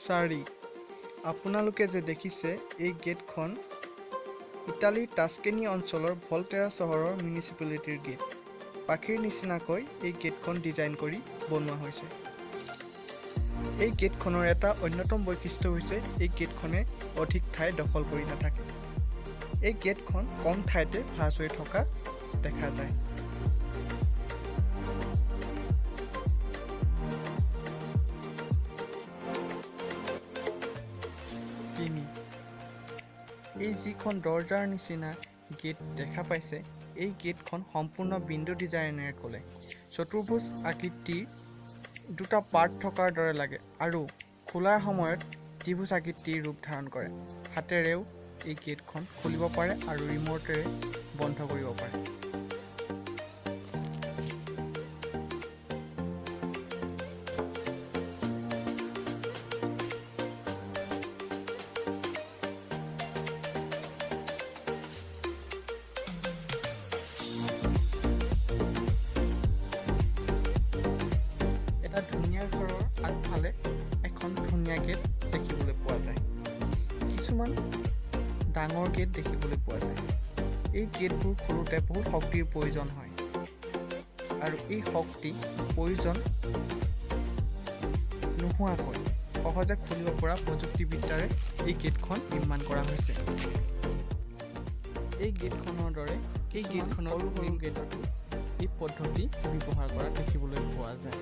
4 আপোনালোকে যে দেখিছে এই গেটখন ইটালীৰ টাস্কেনি অঞ্চলৰ ভলটেৰা চহৰৰ মিউনিচিপালিটিৰ গেট। পাখিৰ নিচিনাকৈ এই গেটখন ডিজাইন কৰি বনোৱা হৈছে। এই গেটখনৰ এটা অন্যতম বৈশিষ্ট্য হৈছে এই গেটখনে অধিক ঠাই দখল কৰি নাথাকে। এই গেটখন কম ঠাইতে ভাঁজ হৈ থকা দেখা যায়। এই যিখন দৰজাৰ নিচিনা গেট দেখা পাইছে, এই গেটখন সম্পূৰ্ণ বিন্দু ডিজাইনেৰে ক'লে চতুৰ্ভুজ আকৃতিৰ দুটা পাৰ্ট থকাৰ দৰে লাগে আৰু খোলাৰ সময়ত ত্ৰিভুজ আকৃতিৰ ৰূপ ধাৰণ কৰে। হাতেৰেও এই গেটখন খুলিব পাৰে আৰু ৰিম'টেৰে বন্ধ কৰিব পাৰে। এটা ধুনীয়া ঘৰৰ আগফালে এখন ধুনীয়া গেট দেখিবলৈ পোৱা যায়। কিছুমান ডাঙৰ গেট দেখিবলৈ পোৱা যায়। এই গেটবোৰ খোলোতে বহুত শক্তিৰ প্ৰয়োজন হয় আৰু এই শক্তি প্ৰয়োজন নোহোৱাকৈ সহজে খুলিব পৰা প্ৰযুক্তিবিদ্যাৰে এই গেটখন নিৰ্মাণ কৰা হৈছে। এই গেটখনৰ দৰে এই গেটখনৰ সৰু গেটতো এই পদ্ধতি ব্যৱহাৰ কৰা দেখিবলৈ পোৱা যায়।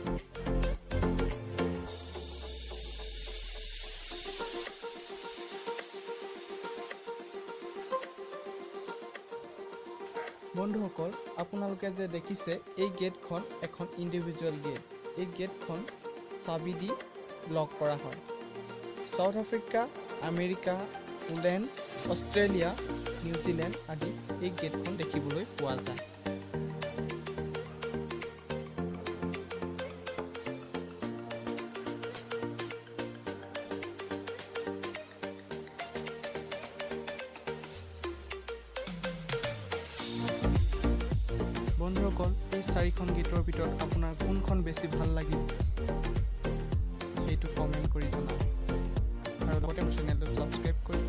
বন্ধুসকল, আপোনালোকে যে দেখিছে এই গেটখন এখন ইণ্ডিভিজুৱেল গেট। এই গেটখন চাবি দি লক কৰা হয়। South Africa, America, Poland, Australia, New Zealand আদি এই গেটখন দেখিবলৈ পোৱা যায়। বন্ধুসকল, এই 4খন গেটৰ ভিতৰত আপোনাৰ কোনখন বেছি ভাল লাগিল সেইটো কমেণ্ট কৰি জনাওক আৰু লগতে মোৰ চেনেলটো ছাবস্ক্ৰাইব কৰি